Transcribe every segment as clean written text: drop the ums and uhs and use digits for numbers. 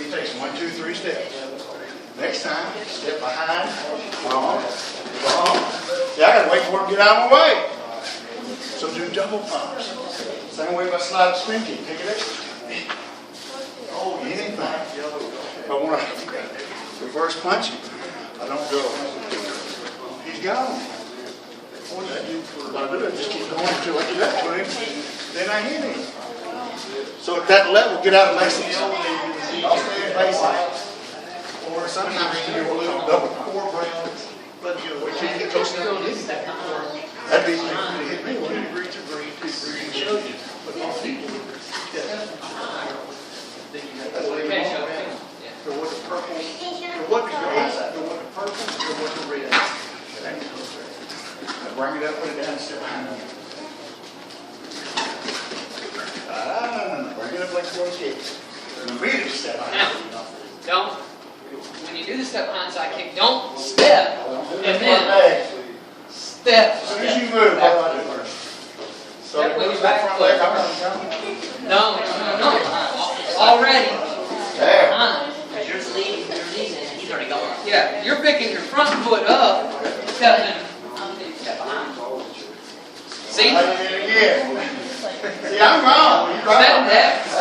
it takes 1, 2, 3 steps. Next time, step behind, long. See, I gotta wait for him to get out of my way. So do double pumps. Same way by slide spin kick. Pick it up. Oh, anything. If I want to reverse punch him, I don't go. He's gone. What I do is just keep going until I get up to him. Then I hit him. So at that level, get out of basics. I'll stay in basics. Or sometimes you do a little double pump. Wait till you get close to the hit. That'd be easy to hit me. 1 degree, 2 degree, 2 degree, and show you. But most people, that's what they want. There was a purple, there wasn't a green, there was a purple, there was a red. Bring it up, put it down, and step behind it. Bring it up like a kick. Immediately step behind it. Don't. When you do the step behind side kick, don't step and then step. As soon as you move, what do I do first? So Step with move your that back front leg. foot. No. Already. There. Because you're leading your knees in, and he's already gone. Yeah, you're picking your front foot up, stepping. Step behind. See? I did it again. See, I'm wrong. You're wrong.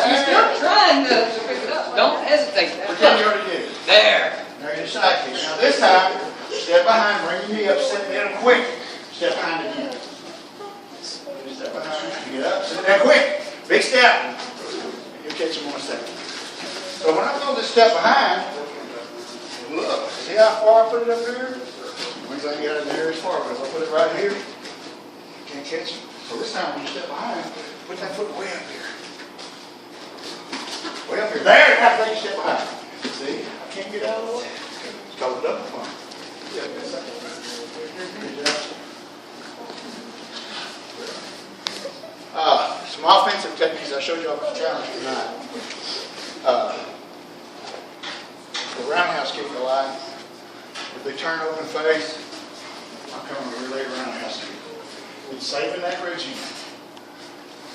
You're still trying to pick it up. Don't hesitate. Pretend you already did it. There. There's your side kick. Now this time, step behind, bring your knee up, sit down quick. Step behind again. Step behind, get up, sit down quick. Big step. You'll catch him in 1 second. So when I go this step behind, look, see how far I put it up there? Once I get out of there as far, but if I put it right here, you can't catch him. So this time when you step behind, put that foot way up here. Way up here. There, you have to take a step behind. See, I can't get out of the way. It's called a double pump. Yeah, good job. Some offensive techniques I showed you off the challenge tonight. The roundhouse kick a lot. If they turn open face, I'll come and relay roundhouse kick. It's saving that regime.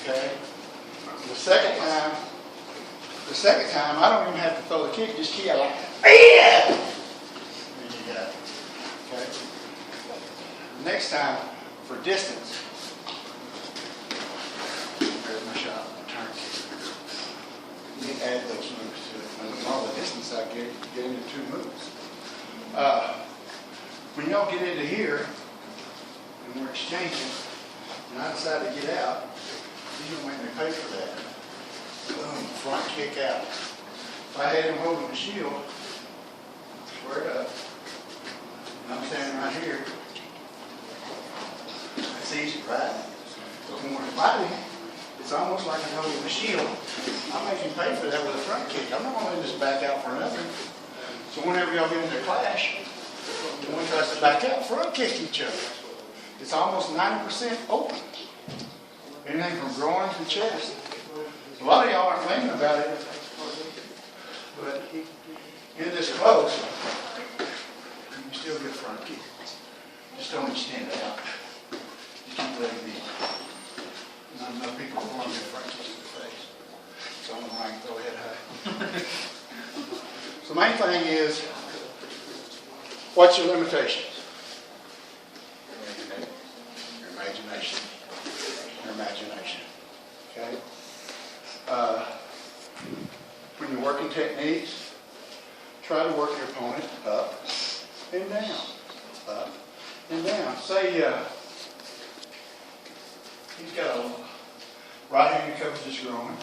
Okay? The second time, I don't even have to throw the kick, just key out like, yeah! Then you got it. Okay? Next time, for distance, there's my shot, my turn kick. You can add those moves to it. And with all the distance I get into 2 moves. When y'all get into here, and we're exchanging, and I decide to get out, you're going to make me pay for that. Boom, front kick out. If I had him holding the shield, square it up, and I'm standing right here, it's easy, right? But when we're fighting, it's almost like I'm holding the shield. I'm making pay for that with a front kick. I'm not going to let this back out for nothing. So whenever y'all get into a clash, one tries to back out, front kick each other. It's almost 90% open. Anything from groin to chest. A lot of y'all aren't thinking about it, but in this close, you can still get a front kick. Just don't extend it out. You keep letting me. Not enough people want to get front kicks in the face. So I'm going to throw head high. So the main thing is, what's your limitations? Your imagination. Your imagination. Okay? When you're working techniques, try to work your opponent up and down. Up and down. Say he's got a right hand that covers his groin.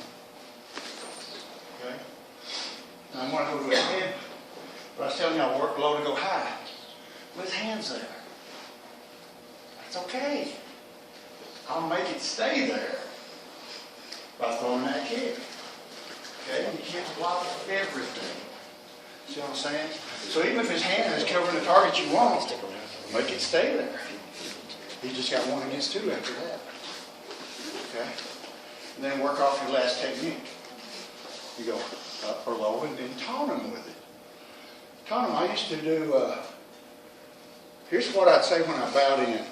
Okay? Now I'm going to go to his head, but I was telling y'all work low to go high. With his hands there. That's okay. I'll make it stay there by throwing that kick. Okay? And you can't block everything. See what I'm saying? So even if his hand is covering the target you want, make it stay there. You just got 1 against 2 after that. Okay? And then work off your last technique. You go up or low and then taunt him with it. Taunt him, I used to do, here's what I'd say when I bowed in.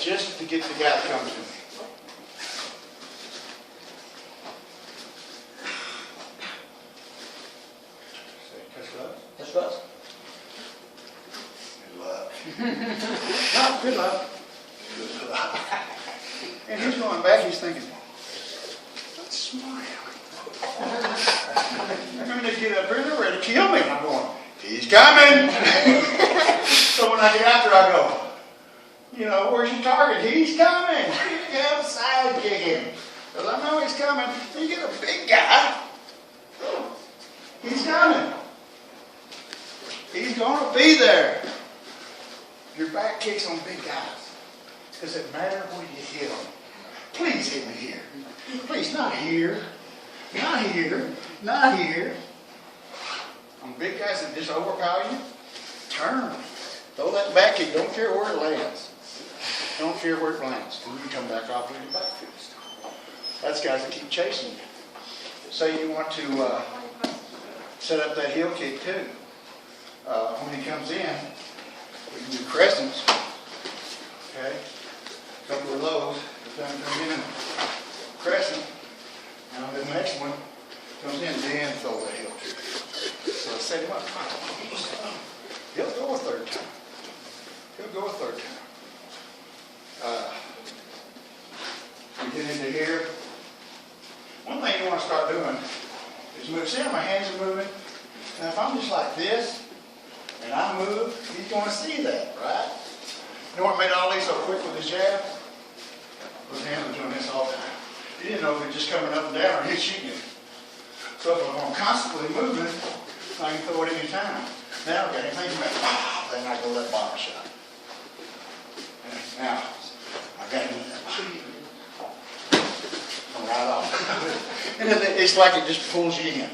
Just to get the guy to come to me. bus. Good luck. No, good luck. Good luck. And he's going back, he's thinking, that's smart. I'm going to get up here, they're ready to kill me. I'm going, he's coming. So when I get out there, I go, you know, where's your target? He's coming. You can side kick him. Because I know he's coming. You get a big guy. He's coming. He's going to be there. Your back kicks on big guys. Does it matter where you hit them? Please hit me here. Please, not here. Not here. Not here. On big guys that just overpower you, turn. Throw that back kick. Don't care where it lands. Don't care where it lands. And you come back off with your back fist. That's guys that keep chasing you. Say you want to set up that heel kick too. When he comes in, we can do crescents. Okay? A couple of those. Then come in, crescent. Now the next one comes in, then throw the heel kick. So I set him up. He'll go a third time. He'll go a third time. We get into here. One thing you want to start doing is move. See how my hands are moving? Now if I'm just like this, and I move, he's going to see that, right? You know what made all these so quick with his jab? His hands were doing this all the time. He didn't know if it was just coming up and down or he's shooting it. So if I'm constantly moving, I can throw it any time. Now, okay, thinking about, then I go that bottom shot. Now, I got to I'm right off. And then it's like it just pulls you in.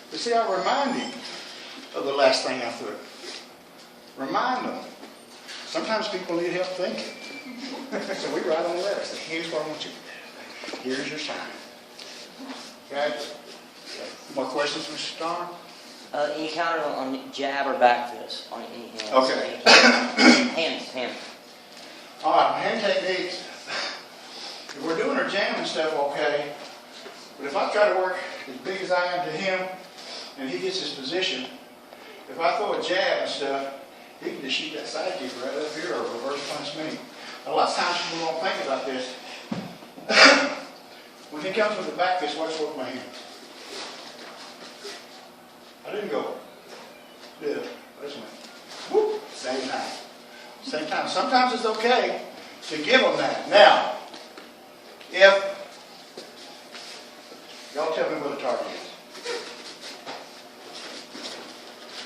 But see, I remind him of the last thing I threw. Remind them. Sometimes people need help thinking. So we write on the letter. Say, here's what I want you to do. Here's your sign. Okay? More questions, Mr. Starr? You counter on jab or back fist on any hands. Okay. Hands. All right, hand techniques. If we're doing our jamming stuff, okay. But if I try to work as big as I am to him, and he gets his position, if I throw a jab and stuff, he can just shoot that side kick right up here or reverse punch me. A lot of times people don't think about this. When he comes with the back fist, watch what my hands. I didn't go. Did it. This one. Whoop. Same time. Same time. Sometimes it's okay to give them that. Now, if y'all tell me where the target is.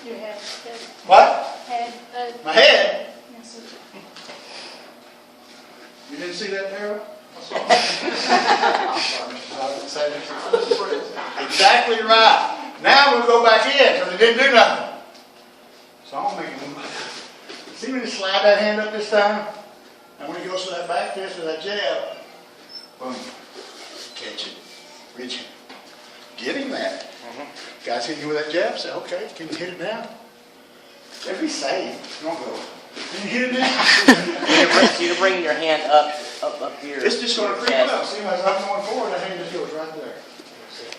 Your head. What? Head. My head? Yes, sir. You didn't see that, Harold? I'm sorry, I didn't say that. Exactly right. Now we'll go back in because it didn't do nothing. So I'm making him. See when he slide that hand up this time? And when he goes for that back fist or that jab, boom. Catch it. Reach him. Get him that. Guys hit you with that jab, say, okay, can you hit it now? If he's safe, don't go. Can you hit it now? You're bringing your hand up here. It's just going to creep up. See, as I'm going forward, that hand just goes right there.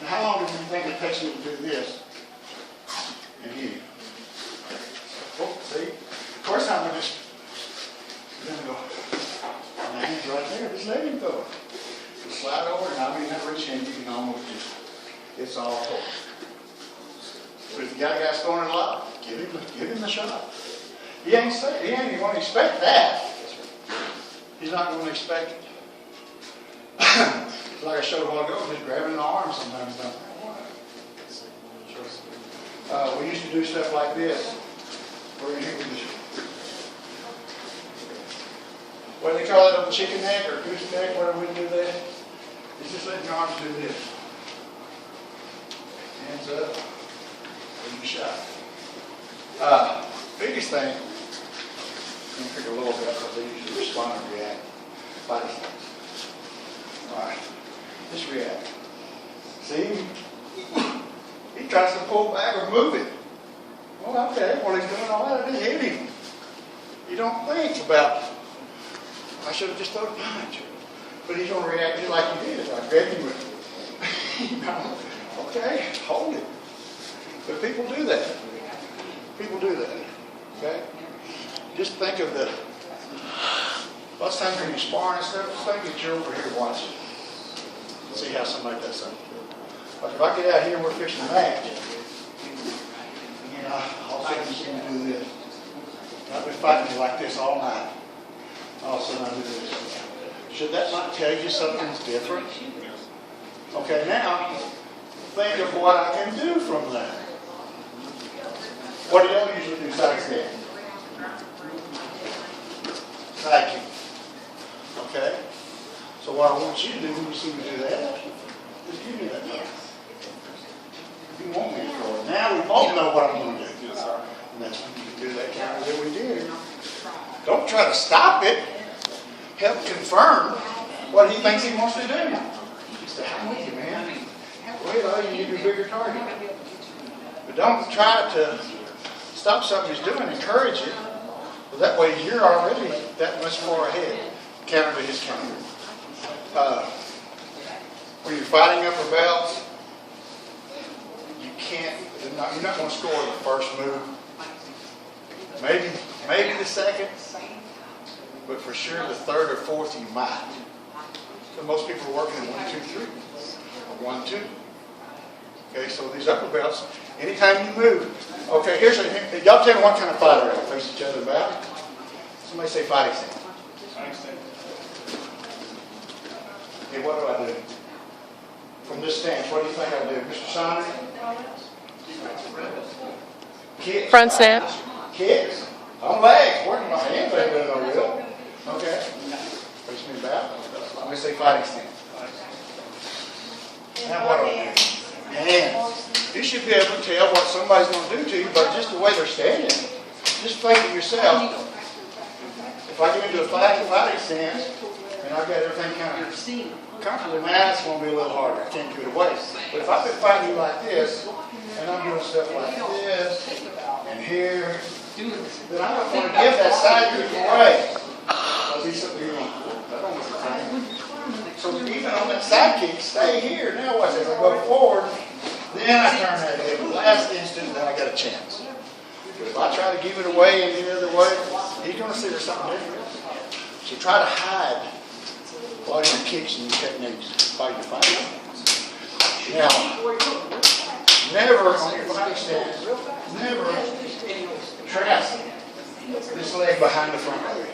Now, how long do you think it takes me to do this? And here. Oh, see? First time I just go. And the hand's right there. Just let him go. Just slide over, and I mean that reach hand, you can almost just, it's all over. But if you got a guy throwing it a lot, give him the shot. He ain't going to expect that. He's not going to expect it. Like I showed a while ago, just grabbing the arm sometimes. We used to do stuff like this. We're going to hit with this. What do they call it on the chicken neck or goose neck? Whatever we do that. It's just letting your arms do this. Hands up. Give your shot. Biggest thing, I'm going to pick a little bit because they usually respond and react. Body things. All right. Just react. See? He tries to pull back or move it. Well, okay. Well, he's doing all that. I just hit him. You don't think about, I should have just thrown a punch. But he's going to react just like you did. I grabbed him with it. Okay, hold it. But people do that. people do that, okay? Just think of the, lots of times when you're sparring and stuff, just think that you're over here watching. See how somebody does something. Like if I get out here and we're fixing a match, you know, all of a sudden you see me do this. I've been fighting me like this all night. All of a sudden I do this. Should that not tell you something's different? Okay, now, think of what I can do from there. What do y'all usually do side step? Side kick. Okay? So what I want you to do when you see me do that is give me that number. You want me to throw it. Now we both know what I'm going to do. And that's when you can do that counter that we did. Don't try to stop it. Help confirm what he thinks he wants to do. He said, I'm with you, man. Well, you need a bigger target. But don't try to stop something he's doing. Encourage it. But that way you're already that much far ahead. Counter to his counter. When you're fighting upper belts, you can't, you're not going to score the first move. Maybe the second, but for sure the third or fourth you might. So most people are working in 1, 2, 3, or 1, 2. Okay, so these upper belts, anytime you move. Okay, y'all tell me what kind of fighter I face each other about. Somebody say fighting stance. Okay, what do I do? From this stance, what do you think I do? Mr. Saunders? Kicks. Front snap. Kicks. On legs. Working my hands ain't doing no real. Okay. Face me back. Let me say fighting stance. Now what do I do? Hands. You should be able to tell what somebody's going to do to you by just the way they're standing. Just think of yourself. If I get into a fighting stance, and I've got everything kind of comfortable, now it's going to be a little harder. I can't give it away. But if I've been fighting you like this, and I'm doing stuff like this, and here, then I don't want to give that side kick away. Because he's something you want. I don't want to say. So even on that side kick, stay here. Now watch as I go forward, then I turn that head. The last instant, then I got a chance. But if I try to give it away any other way, he's going to see there's something different. So try to hide all your kicks and your techniques while you're fighting. Now, never on your fighting stance, never trap this leg behind the front leg.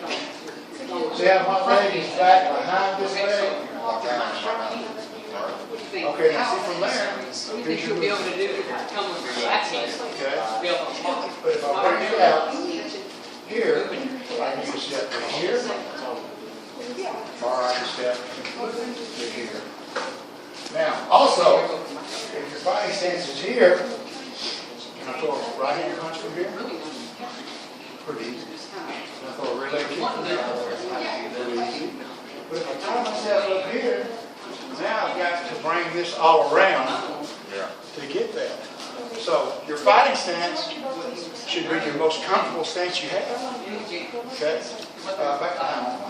See how my leg is back behind this leg? Okay, now see from there. What do you think you'll be able to do? Come with your backhand. Okay. Be able to block it. But if I bring it out here, I can use a step to here, or I can step to here. Now, also, if your fighting stance is here, can I throw a right hand punch from here? Pretty easy. Can I throw a rear leg kick from here? Pretty easy. But if I tie myself up here, now I've got to bring this all around to get that. So your fighting stance should be your most comfortable stance you have. Okay? Back behind.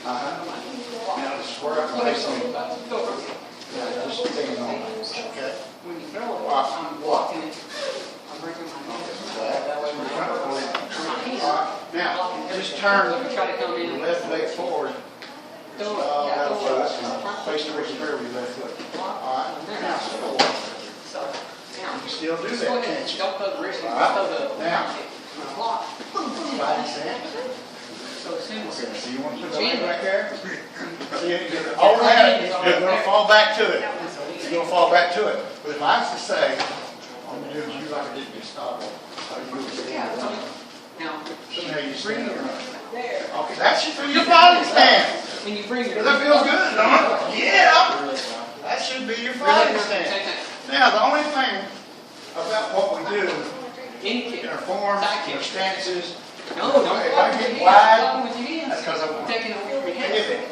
Now just square up and face me. Yeah, just stand on it. Okay? I'm blocking it. I'm breaking my Now, just turn try to come in. your left leg forward. Face towards the rear with your left foot. All right. Now, you still do that, can't you? Don't throw the wrist. All right. Throw the Now, block. fighting stance. So as soon as Okay, so you want to put the leg right there? See, all that, you're going to fall back to it. You're going to fall back to it. But if I was to say, I'm going to do you like I did this stop, how you would stand up. now, Somehow you stand up. there. Okay, that should be your fighting stance. When you bring your Does that feel good, don't it? Yeah. That should be your fighting stance. Now, the only thing about what we do any kick. in our forms, in our stances, No, don't if block I with get your wide, hands. Block with your that's hands. because I'm Taking it away from your head. pivot.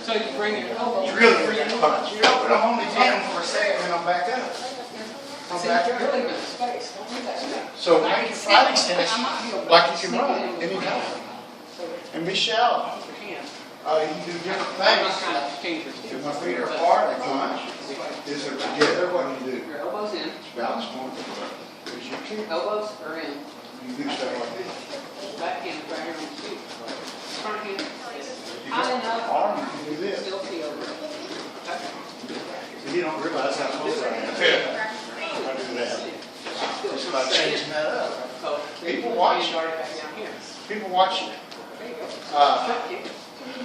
So you bring your elbow. You really get that punch. But I'm only jamming for a second and I'm back up. I'm See, back you're up. leaving space. Don't do that. So make your fighting stance like you can run anytime. And be shallow. Your hand. You can do different I'm not things. trying to change your If my feet are apart, I punch. Is it together? What do you do? Your elbows in. Balance point. Because you kick. Elbows are in. You do stuff like this. Back hand right here on the feet. Front hand. High enough. Arm, you do this. Still feel it. You don't realize how close I am. I do that. It's about changing that up. People watch. People watch it.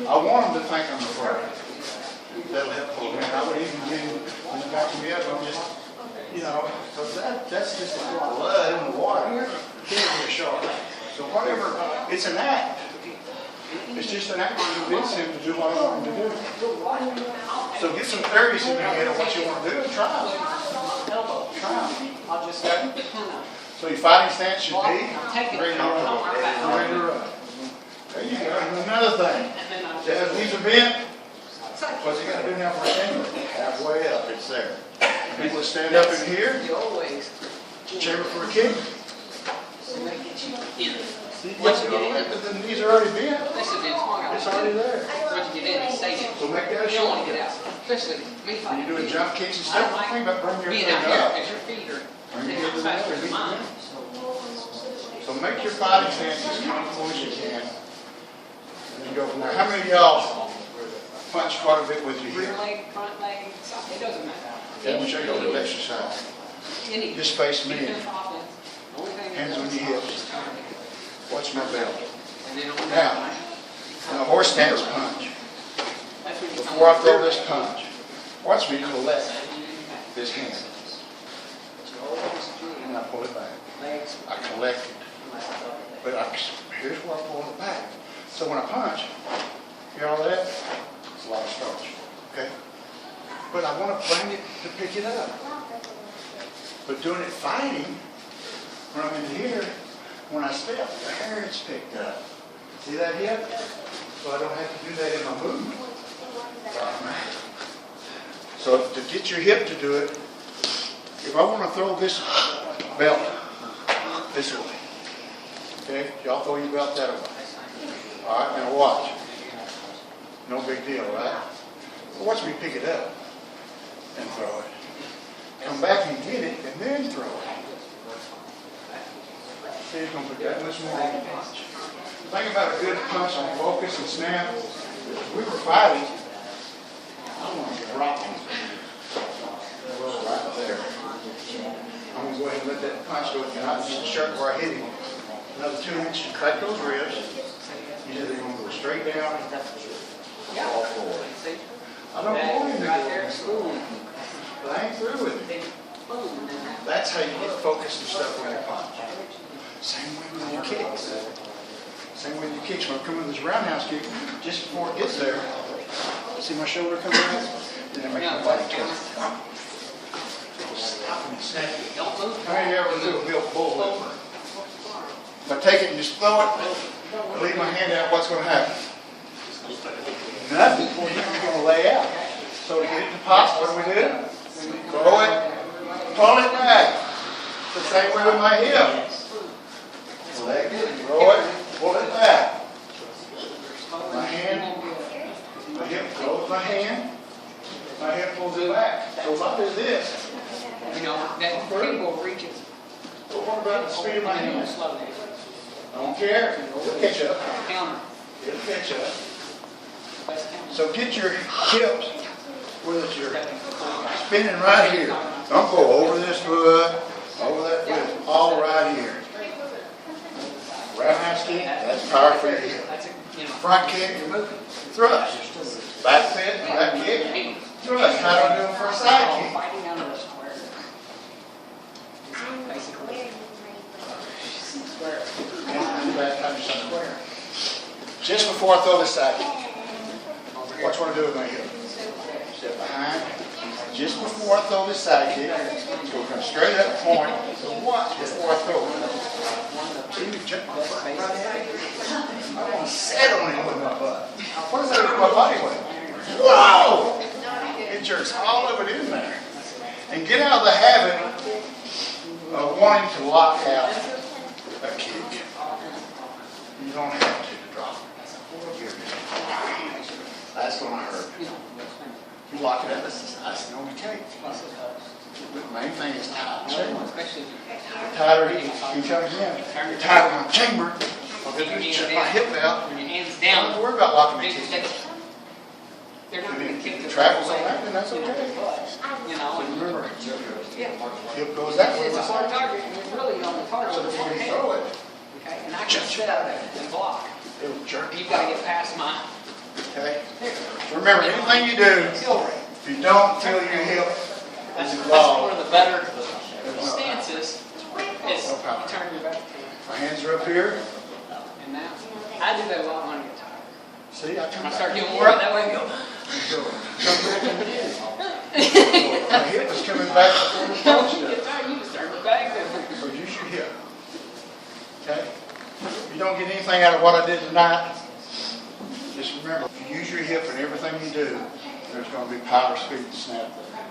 I want them to think I'm a pro. That'll help pull me. I would even do in the back of me up. I'm just, you know, because that's just like blood in the water. Can't be a shark. So whatever, it's an act. It's just an act to convince him to do what I want him to do. So get some theories in your head of what you want to do and try them. Try them. I'll just kind of. So your fighting stance should be Take it. ready to run. Ready to run. There you go. And another thing. As these are bent, what's he got to do now for a chamber? Halfway up, it's there. People stand up in here, The old ways. chamber for a kick. So they get you in. Once you get in, but the knees are already bent. This has been swung out. It's already there. Once you get in, you stay in. So make that a You don't want shot. to get out. Especially me When fighting. you're doing jump kicks and stuff, think about bringing your Being foot out here, up. because your feet are Bring your foot faster up. than mine. So make your fighting stance as comfortable as you can. And then go from there. How many of y'all punch quite a bit with your Rear hip? leg, front leg, side, it doesn't matter. Let me show you a little exercise. Any Just face me. defense, offense, the only thing Hands that on does your is hips. turn it. Watch my belt. And then on Now, now horse stance punch. that's when you come Before I throw this punch, watch me collect this hand. And I pull it back. legs, I collect it. But here's where I pull it back. So when I punch, hear all that? It's a lot of starch. Okay? But I want to bring it to pick it up. But doing it fighting, when I'm in here, when I step, there it's picked up. See that hip? So I don't have to do that in my movement. So to get your hip to do it, if I want to throw this belt this way, okay, y'all throw your belt that way. All right, now watch. No big deal, right? Watch me pick it up and throw it. Come back and get it and then throw it. See, it's going to put that much more on the punch. The thing about a good punch on focus and snap, we were fighting. I don't want to get rocked. Right there. I'm going to go ahead and let that punch go. And I just shirt where I hit him. Another 2 inches. Cut those ribs. You're either going to go straight down or fall forward. I don't want him to right go there, spoon. but I ain't through with it. Boom. That's how you get focused and stuff when you punch. Same way with your kicks. Same way with your kicks. When I come in this roundhouse kick, just before it gets there, see my shoulder coming out? Then I make my body twist. Stop and snap it. Don't move. How many of you ever do a built bull over? If I take it and just throw it, leave my hand out, what's going to happen? Nothing. You're going to lay out. So to get it to pop, what do we do? Throw it, pull it back. The same way with my hip. Leg it, throw it, pull it back. My hand, my hip throws my hand, my hip pulls it back. So if I do this, You know, that cable reaches. so what about the speed of my hand? Slow. I don't care. It'll catch up. Counter. It'll catch up. Best counter. So get your hips, whether it's your spinning right here. Don't go over this foot, over that foot, all right here. Roundhouse kick, that's power for your hip. That's a, you know, Front kick, thrust. Back fit, back kick, thrust. How do I do it for a side kick? fighting out of the square. Basically. Square. And back time to square. Just before I throw the side kick, watch what I do with my hip. Step behind. Just before I throw this side kick, it's going to come straight up point. So watch before I throw it. See me jump my butt right at it. I want to set on it with my butt. What does that do to my body weight? Whoa! It jerks all of it in there. And get out of the habit of wanting to lock out a kick. You don't have to drop it. That's going to hurt. You lock it out, that's the only cake. But the main thing is tight chamber. Especially if you're The tighter he tell me again, the tighter my chamber, With your hands check my down. hip out. With your hands Don't down. worry about locking the They're kick. not gonna kick If the it travels on that, then that's okay. You know, and Remember, yeah. hip goes that way. It's a hard target, and you're really on the target So with before one you hand. throw it, Okay, and I can step and block. it'll jerk. You've got to get past my Okay? Remember, anything you do, skill ring. if you don't feel your hip That's is one involved, of the better there's no power. stances. Is No power. you turn your back My hands are up here. and now. I do that a lot when I get tired. See, I come When I back. start getting wore out that way, I go. Go. Come back and get it. My hip is coming back before the When punch you get does. tired, you just turn your back then. So use your hip. Okay? If you don't get anything out of what I did tonight, just remember, if you use your hip in everything you do, there's going to be power, speed, and snap there.